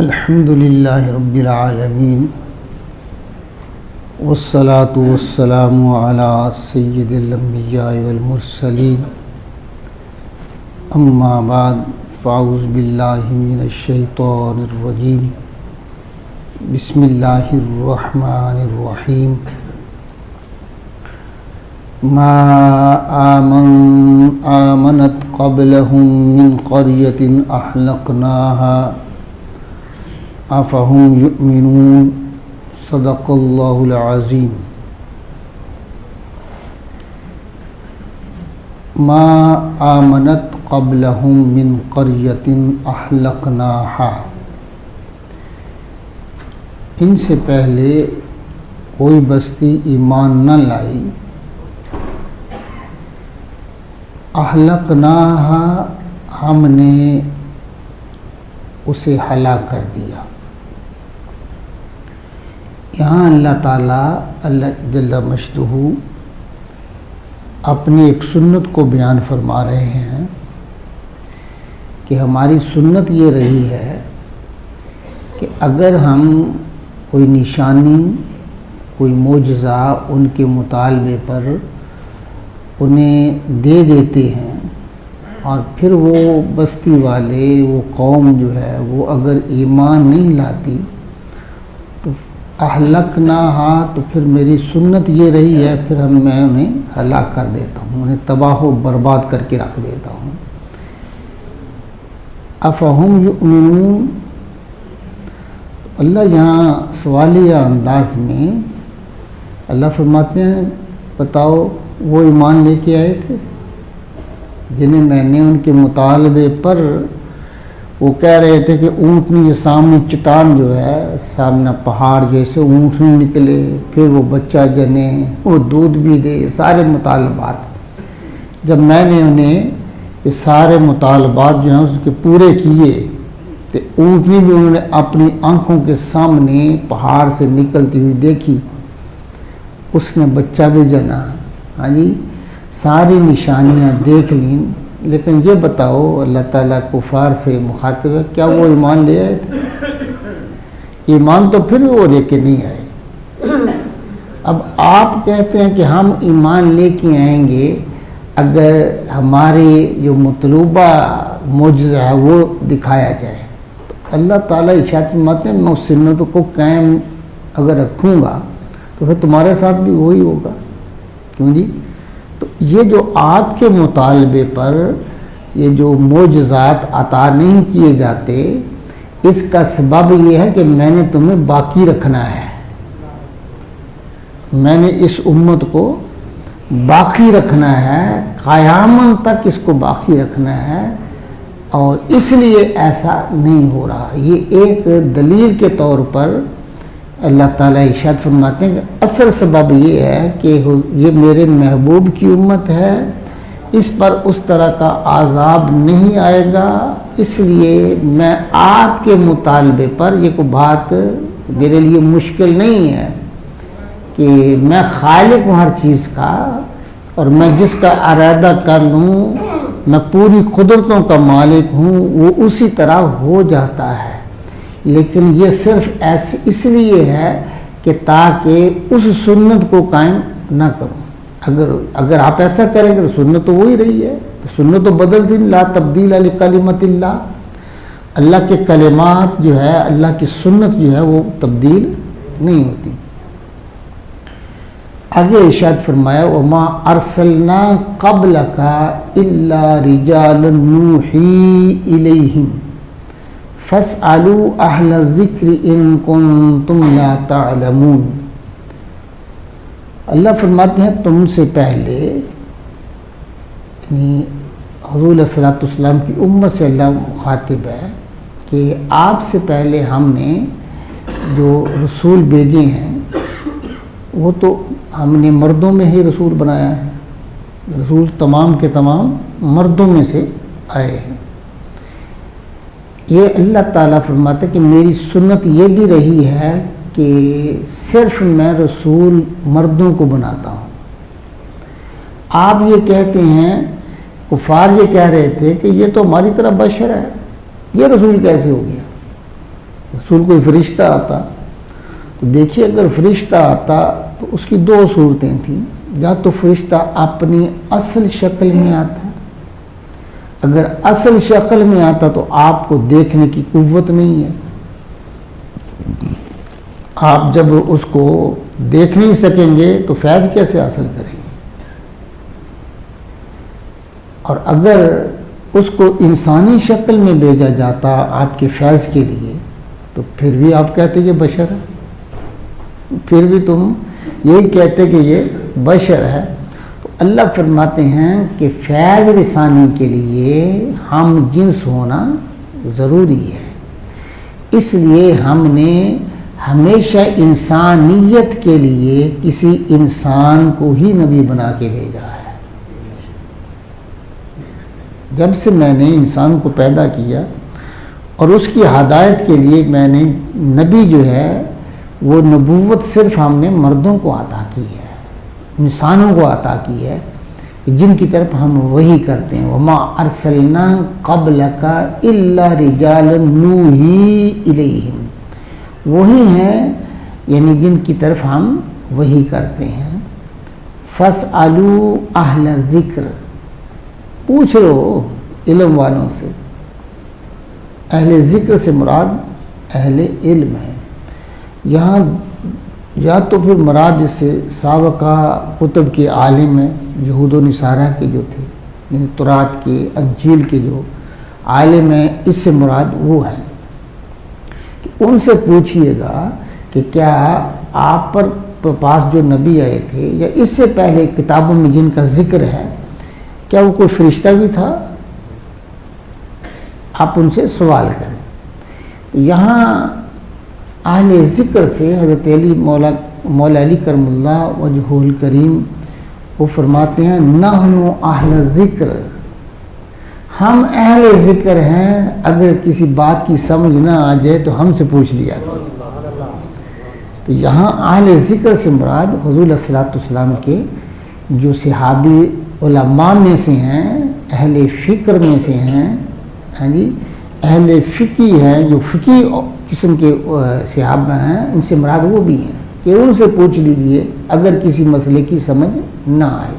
الحمد للہ رب العالمین والصلاة والسلام علی سید الانبیاء والمرسلین اما بعد فاعوذ باللہ من الشیطان الرجیم بسم اللہ الرحمن الرحیم ما آمنت قبلهم من قریۃ اہلکناها افہم یؤمنون صدق اللہ العظیم۔ ما آمنت قبلہم من قریۃ اہلکناها، ان سے پہلے کوئی بستی ایمان نہ لائی، اہلکناها ہم نے اسے ہلاک کر دیا۔ یہاں اللہ تعالیٰ اللہ جل مجدہ اپنی ایک سنت کو بیان فرما رہے ہیں کہ ہماری سنت یہ رہی ہے کہ اگر ہم کوئی نشانی کوئی معجزہ ان کے مطالبے پر انہیں دے دیتے ہیں اور پھر وہ بستی والے وہ قوم جو ہے وہ اگر ایمان نہیں لاتی تو اہلکناہا، تو پھر میری سنت یہ رہی ہے پھر میں انہیں ہلاک کر دیتا ہوں، انہیں تباہ و برباد کر کے رکھ دیتا ہوں۔ افہم یؤمنون، اللہ یہاں سوالیہ انداز میں اللہ فرماتے ہیں بتاؤ وہ ایمان لے کے آئے تھے جنہیں میں نے ان کے مطالبے پر وہ کہہ رہے تھے کہ اونٹنی کے سامنے چٹان جو ہے، سامنے پہاڑ جیسے اونٹنی نکلے، پھر وہ بچہ جنے، وہ دودھ بھی دے، سارے مطالبات جب میں نے انہیں یہ سارے مطالبات جو ہیں اس کے پورے کیے تو اونٹنی بھی انہوں نے اپنی آنکھوں کے سامنے پہاڑ سے نکلتی ہوئی دیکھی، اس نے بچہ بھی جنا، ہاں جی ساری نشانیاں دیکھ لیں، لیکن یہ بتاؤ اللہ تعالیٰ کفار سے مخاطب ہے کیا وہ ایمان لے آئے تھے؟ ایمان تو پھر وہ لے کے نہیں آئے۔ اب آپ کہتے ہیں کہ ہم ایمان لے کے آئیں گے اگر ہمارے جو مطلوبہ معجزہ ہے وہ دکھایا جائے، تو اللہ تعالیٰ ارشاد فرماتے ہیں میں اس سنت کو قائم اگر رکھوں گا تو پھر تمہارے ساتھ بھی وہی ہوگا۔ کیوں جی؟ تو یہ جو آپ کے مطالبے پر یہ جو معجزات عطا نہیں کیے جاتے، اس کا سبب یہ ہے کہ میں نے تمہیں باقی رکھنا ہے، میں نے اس امت کو باقی رکھنا ہے، قیامت تک اس کو باقی رکھنا ہے، اور اس لیے ایسا نہیں ہو رہا۔ یہ ایک دلیل کے طور پر اللہ تعالیٰ ارشاد فرماتے ہیں کہ اصل سبب یہ ہے کہ یہ میرے محبوب کی امت ہے، اس پر اس طرح کا عذاب نہیں آئے گا، اس لیے میں آپ کے مطالبے پر یہ کوئی بات میرے لیے مشکل نہیں ہے کہ میں خالق ہوں ہر چیز کا، اور میں جس کا ارادہ کر لوں میں پوری قدرتوں کا مالک ہوں، وہ اسی طرح ہو جاتا ہے، لیکن یہ صرف ایسے اس لیے ہے کہ تاکہ اس سنت کو قائم نہ کروں۔ اگر آپ ایسا کریں گے تو سنت تو وہی رہی ہے، تو سنت تو بدلتی نہیں، لا تبدیل لکلمۃ اللہ، اللہ کے کلمات جو ہے اللہ کی سنت جو ہے وہ تبدیل نہیں ہوتی۔ آگے ارشاد فرمایا وما ارسلنا قبلک الا رجالا نوحی الیہم فاسألوا اہل الذکر ان کنتم لا تعلمون۔ اللہ فرماتے ہیں تم سے پہلے یعنی حضور علیہ الصلوۃ والسلام کی امت سے اللہ مخاطب ہے کہ آپ سے پہلے ہم نے جو رسول بھیجے ہیں وہ تو ہم نے مردوں میں ہی رسول بنایا ہے، رسول تمام کے تمام مردوں میں سے آئے ہیں۔ یہ اللہ تعالیٰ فرماتا ہے کہ میری سنت یہ بھی رہی ہے کہ صرف میں رسول مردوں کو بناتا ہوں۔ آپ یہ کہتے ہیں کفار یہ کہہ رہے تھے کہ یہ تو ہماری طرح بشر ہے، یہ رسول کیسے ہو گیا؟ رسول کوئی فرشتہ آتا تو دیکھیے، اگر فرشتہ آتا تو اس کی دو صورتیں تھیں، یا تو فرشتہ اپنی اصل شکل میں آتا، اگر اصل شکل میں آتا تو آپ کو دیکھنے کی قوت نہیں ہے، آپ جب اس کو دیکھ نہیں سکیں گے تو فیض کیسے حاصل کریں گے؟ اور اگر اس کو انسانی شکل میں بھیجا جاتا آپ کے فیض کے لیے تو پھر بھی آپ کہتے یہ بشر ہے، پھر بھی تم یہی کہتے کہ یہ بشر ہے۔ تو اللہ فرماتے ہیں کہ فیض رسانی کے لیے ہم جنس ہونا ضروری ہے، اس لیے ہم نے ہمیشہ انسانیت کے لیے کسی انسان کو ہی نبی بنا کے بھیجا ہے۔ جب سے میں نے انسان کو پیدا کیا اور اس کی ہدایت کے لیے میں نے نبی جو ہے وہ نبوت صرف ہم نے مردوں کو عطا کی ہے، انسانوں کو عطا کی ہے، جن کی طرف ہم وحی کرتے ہیں۔ وما ارسلنا قبلک الا رجالا نوحی الیہم، وہی ہیں یعنی جن کی طرف ہم وحی کرتے ہیں۔ فاسألوا اہل الذکر، پوچھ لو علم والوں سے، اہل ذکر سے مراد اہل علم ہے۔ یہاں یا تو پھر مراد اس سے سابقہ کتب کے عالم ہیں، یہود و نصارہ کے جو تھے، یعنی تورات کے انجیل کے جو عالم ہیں، اس سے مراد وہ ہے کہ ان سے پوچھئے گا کہ کیا آپ پر پاس جو نبی آئے تھے یا اس سے پہلے کتابوں میں جن کا ذکر ہے، کیا وہ کوئی فرشتہ بھی تھا؟ آپ ان سے سوال کریں۔ یہاں اہل ذکر سے حضرت علی مولا علی کرم اللہ وجہہ الکریم وہ فرماتے ہیں نحن اہل ذکر، ہم اہل ذکر ہیں، اگر کسی بات کی سمجھ نہ آ جائے تو ہم سے پوچھ لیا کرو۔ تو یہاں اہل ذکر سے مراد حضور علیہ الصلوۃ والسلام کے جو صحابی علماء میں سے ہیں، اہل فکر میں سے ہیں، ہاں جی، اہل فقی ہیں، جو فقی قسم کے صحابہ ہیں، ان سے مراد وہ بھی ہیں کہ ان سے پوچھ لیجئے اگر کسی مسئلے کی سمجھ نہ آئے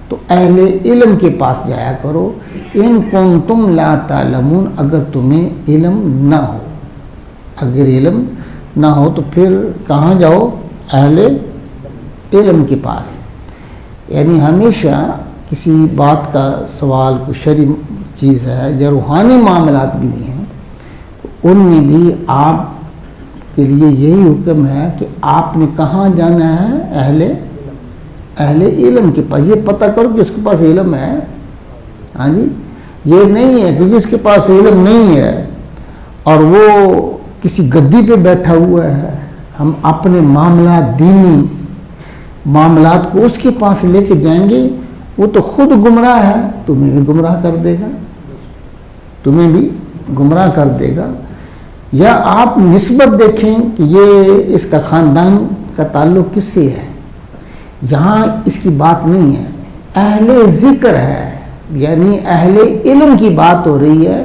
تو اہل علم کے پاس جایا کرو، ان کنتم لا تعلمون، اگر تمہیں علم نہ ہو، اگر علم نہ ہو تو پھر کہاں جاؤ؟ اہل علم کے پاس۔ یعنی ہمیشہ کسی بات کا سوال کو شرعی چیز ہے یا روحانی معاملات بھی ہیں، ان میں بھی آپ کے لیے یہی حکم ہے کہ آپ نے کہاں جانا ہے؟ اہل علم کے پاس۔ یہ پتہ کرو کہ اس کے پاس علم ہے، ہاں جی، یہ نہیں ہے کہ جس کے پاس علم نہیں ہے اور وہ کسی گدی پہ بیٹھا ہوا ہے، ہم اپنے معاملات، دینی معاملات کو اس کے پاس لے کے جائیں گے، وہ تو خود گمراہ ہے، تمہیں بھی گمراہ کر دے گا، تمہیں بھی گمراہ کر دے گا۔ یا آپ نسبت دیکھیں کہ یہ اس کا خاندان کا تعلق کس سے ہے، یہاں اس کی بات نہیں ہے، اہل ذکر ہے، یعنی اہل علم کی بات ہو رہی ہے،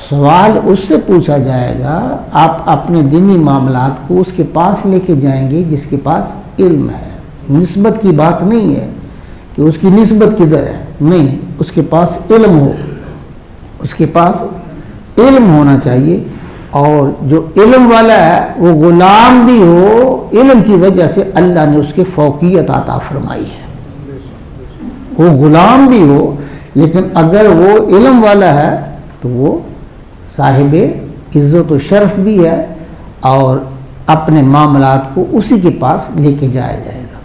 سوال اس سے پوچھا جائے گا، آپ اپنے دینی معاملات کو اس کے پاس لے کے جائیں گے جس کے پاس علم ہے۔ نسبت کی بات نہیں ہے کہ اس کی نسبت کدھر ہے، نہیں، اس کے پاس علم ہو، اس کے پاس علم ہونا چاہیے، اور جو علم والا ہے وہ غلام بھی ہو، علم کی وجہ سے اللہ نے اس کے فوقیت عطا فرمائی ہے، وہ غلام بھی ہو لیکن اگر وہ علم والا ہے تو وہ صاحب عزت و شرف بھی ہے اور اپنے معاملات کو اسی کے پاس لے کے جایا جائے گا۔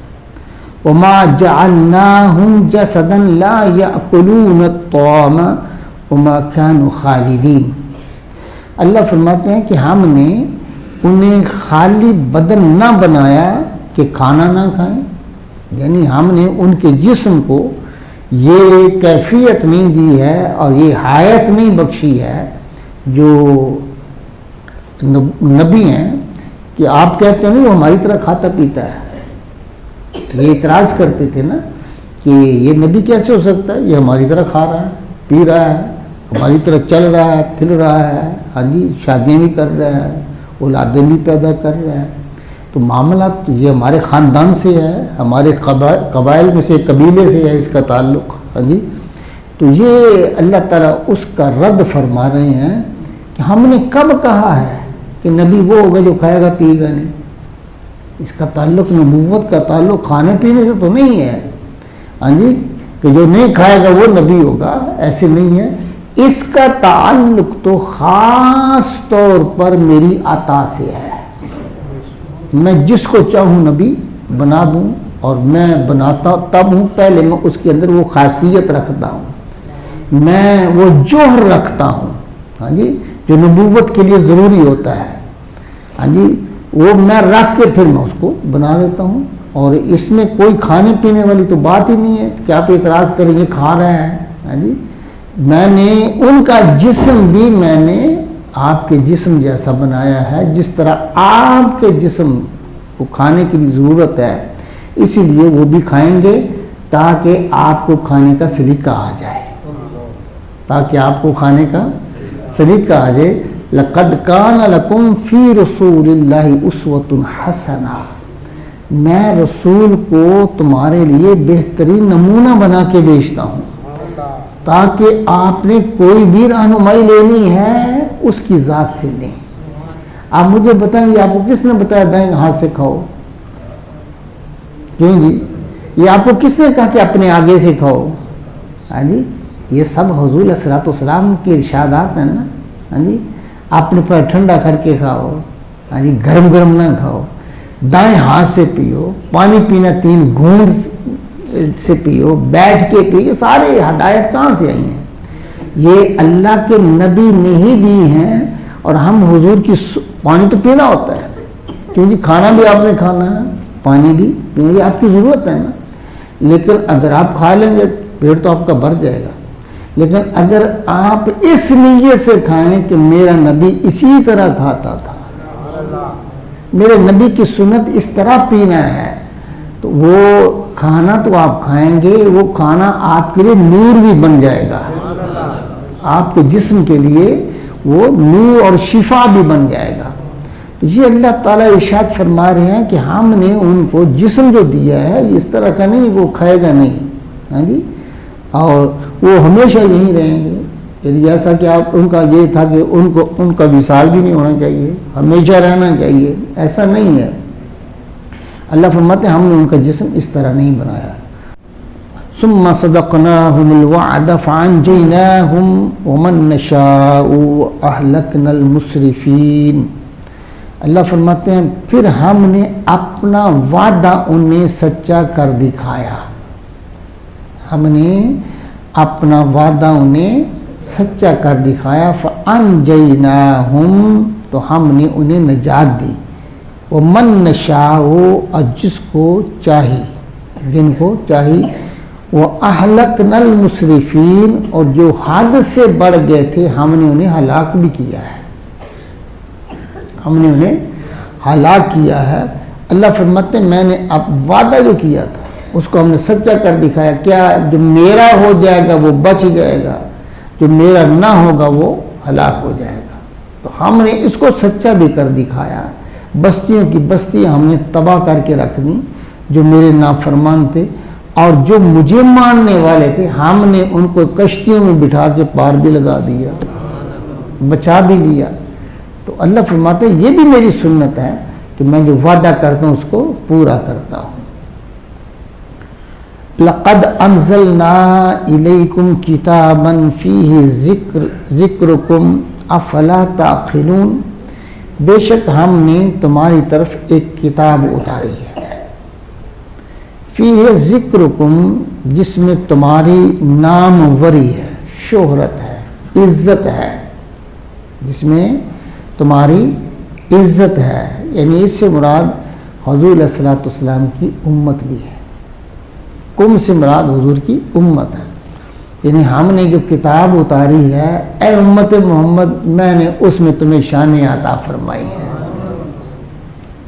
وَمَا جَعَلْنَاهُمْ جَسَدًا لَا يَأْكُلُونَ الطَّعَامَ وَمَا كَانُوا خَالِدِينَ۔ اللہ فرماتے ہیں کہ ہم نے انہیں خالی بدن نہ بنایا کہ کھانا نہ کھائیں، یعنی ہم نے ان کے جسم کو یہ کیفیت نہیں دی ہے اور یہ حیات نہیں بخشی ہے جو نبی ہیں کہ آپ کہتے ہیں نہیں وہ ہماری طرح کھاتا پیتا ہے، یہ اعتراض کرتے تھے نا کہ یہ نبی کیسے ہو سکتا ہے، یہ ہماری طرح کھا رہا ہے، پی رہا ہے، ہماری طرح چل رہا ہے، پھر رہا ہے، ہاں جی، شادیاں بھی کر رہا ہے، اولادیں بھی پیدا کر رہا ہے. تو معاملات یہ ہمارے خاندان سے ہے, ہمارے قبائل میں سے, قبیلے سے ہے اس کا تعلق. ہاں جی, تو یہ اللہ تعالیٰ اس کا رد فرما رہے ہیں کہ ہم نے کب کہا ہے کہ نبی وہ ہوگا جو کھائے گا پیے گا نہیں. اس کا تعلق نبوت کا تعلق کھانے پینے سے تو نہیں ہے. ہاں جی, کہ جو نہیں کھائے گا وہ نبی ہوگا, ایسے نہیں ہے. اس کا تعلق تو خاص طور پر میری عطا سے ہے. میں جس کو چاہوں نبی بنا دوں, اور میں بناتا تب ہوں پہلے میں اس کے اندر وہ خاصیت رکھتا ہوں, میں وہ جوہر رکھتا ہوں. ہاں جی, جو نبوت کے لیے ضروری ہوتا ہے. ہاں جی, وہ میں رکھ کے پھر میں اس کو بنا دیتا ہوں. اور اس میں کوئی کھانے پینے والی تو بات ہی نہیں ہے کہ آپ اعتراض کریں یہ کھا رہے ہیں. ہاں جی, میں نے ان کا جسم بھی میں نے آپ کے جسم جیسا بنایا ہے, جس طرح آپ کے جسم کو کھانے کی ضرورت ہے, اسی لیے وہ بھی کھائیں گے تاکہ آپ کو کھانے کا سلیقہ آ جائے, تاکہ آپ کو کھانے کا سلیقہ آ جائے. لَقَدْ كَانَ لَكُمْ فِي رَسُولِ اللَّهِ أُسْوَةٌ حَسَنَةٌ, میں رسول کو تمہارے لیے بہترین نمونہ بنا کے بیچتا ہوں, تاکہ آپ نے کوئی بھی رہنمائی لینی ہے اس کی ذات سے لیں. آپ مجھے بتائیں گے آپ کو کس نے بتایا دائیں ہاتھ سے کھاؤ؟ کیوں جی, یہ آپ کو کس نے کہا کہ اپنے آگے سے کھاؤ؟ ہاں جی, یہ سب حضور علیہ الصلوۃ والسلام کے ارشادات ہیں نا. ہاں جی, اپنے پر ٹھنڈا کر کے کھاؤ. ہاں جی, گرم گرم نہ کھاؤ, دائیں ہاتھ سے پیو, پانی پینا 3 گھونٹ سے پیو, بیٹھ کے پیو. یہ سارے ہدایت کہاں سے آئی ہیں؟ یہ اللہ کے نبی نے ہی دی ہیں. اور ہم حضور کی پانی تو پینا ہوتا ہے, کیونکہ کھانا بھی آپ نے کھانا ہے, پانی بھی پینا, یہ آپ کی ضرورت ہے نا. لیکن اگر آپ کھا لیں گے پیٹ تو آپ کا بھر جائے گا. لیکن اگر آپ اس نیت سے کھائیں کہ میرا نبی اسی طرح کھاتا تھا, میرے نبی کی سنت اس طرح پینا ہے, تو وہ کھانا تو آپ کھائیں گے, وہ کھانا آپ کے لیے نور بھی بن جائے گا, آپ کے جسم کے لیے وہ نور اور شفا بھی بن جائے گا. تو یہ اللہ تعالیٰ ارشاد فرما رہے ہیں کہ ہم نے ان کو جسم جو دیا ہے اس طرح کا نہیں, وہ کھائے گا نہیں. ہاں جی, اور وہ ہمیشہ یہیں رہیں گے. جیسا کہ آپ ان کا یہ تھا کہ ان کا وصال بھی نہیں ہونا چاہیے, ہمیشہ رہنا چاہیے, ایسا نہیں ہے. اللہ فرماتے ہیں ہم نے ان کا جسم اس طرح نہیں بنایا. ثم صدقناهم الوعد فانجيناهم ومن نشاء واهلكنا المسرفين. اللہ فرماتے ہیں پھر ہم نے اپنا وعدہ انہیں سچا کر دکھایا. ہم نے اپنا وعدہ انہیں سچا کر دکھایا. فانجيناهم, تو ہم نے انہیں نجات دی. ومن نشاء, اور جس کو چاہی, جن کو چاہی. وَأَهْلَكْنَا الْمُسْرِفِينَ, اور جو حد سے بڑھ گئے تھے ہم نے انہیں ہلاک بھی کیا ہے, ہم نے انہیں ہلاک کیا ہے. اللہ فرماتے ہیں میں نے اب وعدہ جو کیا تھا اس کو ہم نے سچا کر دکھایا. کیا, جو میرا ہو جائے گا وہ بچ جائے گا, جو میرا نہ ہوگا وہ ہلاک ہو جائے گا. تو ہم نے اس کو سچا بھی کر دکھایا. بستیوں کی بستیاں ہم نے تباہ کر کے رکھ دی جو میرے نافرمان تھے, اور جو مجھے ماننے والے تھے ہم نے ان کو کشتیوں میں بٹھا کے پار بھی لگا دیا, بچا بھی لیا. تو اللہ فرماتے ہیں یہ بھی میری سنت ہے کہ میں جو وعدہ کرتا ہوں اس کو پورا کرتا ہوں. لَقَدْ أَنزَلْنَا إِلَيْكُمْ كِتَابًا فِيهِ ذِكْرُكُمْ أَفَلَا تَعْقِلُونَ, بے شک ہم نے تمہاری طرف ایک کتاب اتاری ہے. فیہ ذکرکم, جس میں تمہاری ناموری ہے, شہرت ہے, عزت ہے, جس میں تمہاری عزت ہے. یعنی اس سے مراد حضور علیہ الصلوۃ والسلام کی امت بھی ہے. کم سے مراد حضور کی امت ہے. یعنی ہم نے جو کتاب اتاری ہے, اے امت محمد, میں نے اس میں تمہیں شان عطا فرمائی ہے,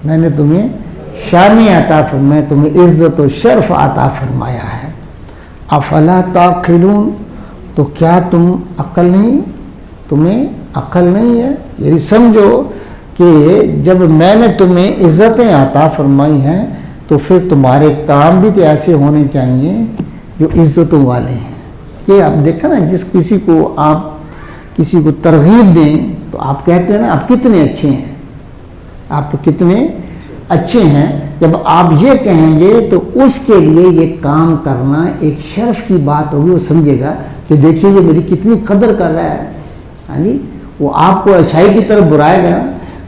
میں نے تمہیں شان عطا فرمایا, تمہیں عزت و شرف عطا فرمایا ہے. افلا تعقلون, تو کیا تم عقل نہیں, تمہیں عقل نہیں ہے؟ یعنی سمجھو کہ جب میں نے تمہیں عزتیں عطا فرمائی ہیں تو پھر تمہارے کام بھی تو ایسے ہونے چاہیے جو عزتوں والے ہیں. یہ آپ دیکھیں نا، جس کسی کو آپ کسی کو ترغیب دیں تو آپ کہتے ہیں نا آپ کتنے اچھے ہیں، آپ کتنے اچھے ہیں. جب آپ یہ کہیں گے تو اس کے لیے یہ کام کرنا ایک شرف کی بات ہوگی. وہ سمجھے گا کہ دیکھیے یہ میری کتنی قدر کر رہا ہے. ہاں جی، وہ آپ کو اچھائی کی طرف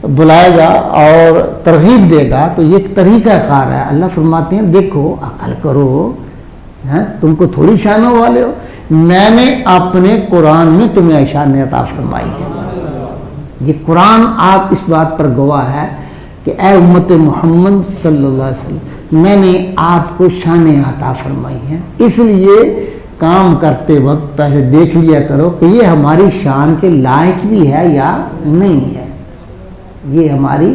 بلائے گا اور ترغیب دے گا. تو یہ ایک طریقہ کار ہے. اللہ فرماتے ہیں دیکھو عقل کرو، تم کو تھوڑی شانوں والے ہو، میں نے اپنے قرآن میں تمہیں شان عطا فرمائی ہے. یہ قرآن آپ اس بات پر گواہ ہے کہ اے امت محمد صلی اللہ علیہ وسلم، میں نے آپ کو شان عطا فرمائی ہے. اس لیے کام کرتے وقت پہلے دیکھ لیا کرو کہ یہ ہماری شان کے لائق بھی ہے یا نہیں ہے، یہ ہماری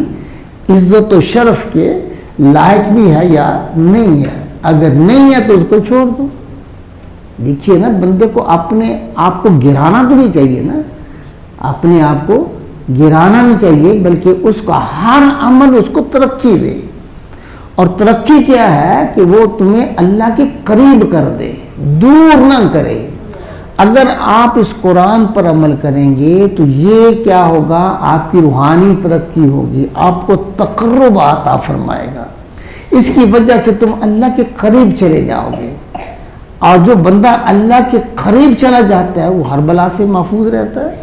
عزت و شرف کے لائق بھی ہے یا نہیں ہے. اگر نہیں ہے تو اس کو چھوڑ دو. دیکھیے نا، بندے کو اپنے آپ کو گرانا تو نہیں چاہیے نا، اپنے آپ کو گرانا نہیں چاہیے، بلکہ اس کا ہر عمل اس کو ترقی دے. اور ترقی کیا ہے کہ وہ تمہیں اللہ کے قریب کر دے، دور نہ کرے. اگر آپ اس قرآن پر عمل کریں گے تو یہ کیا ہوگا، آپ کی روحانی ترقی ہوگی، آپ کو تقرب عطا فرمائے گا. اس کی وجہ سے تم اللہ کے قریب چلے جاؤ گے. اور جو بندہ اللہ کے قریب چلا جاتا ہے وہ ہر بلا سے محفوظ رہتا ہے.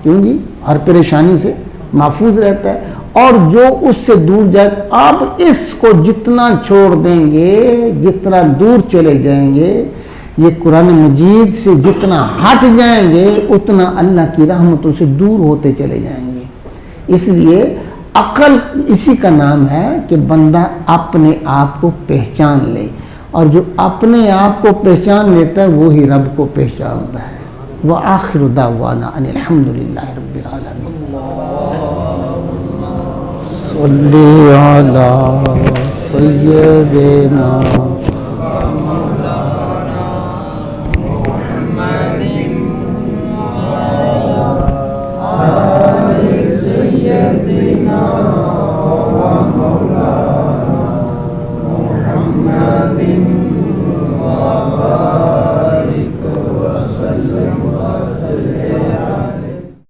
کیوں جی؟ ہر پریشانی سے محفوظ رہتا ہے. اور جو اس سے دور جائے، آپ اس کو جتنا چھوڑ دیں گے، جتنا دور چلے جائیں گے، یہ قرآن مجید سے جتنا ہٹ جائیں گے اتنا اللہ کی رحمتوں سے دور ہوتے چلے جائیں گے. اس لیے عقل اسی کا نام ہے کہ بندہ اپنے آپ کو پہچان لے، اور جو اپنے آپ کو پہچان لیتا ہے وہی رب کو پہچانتا ہے. وآخر دعوانا ان الحمدللہ رب العالمین. صلی علی سیدنا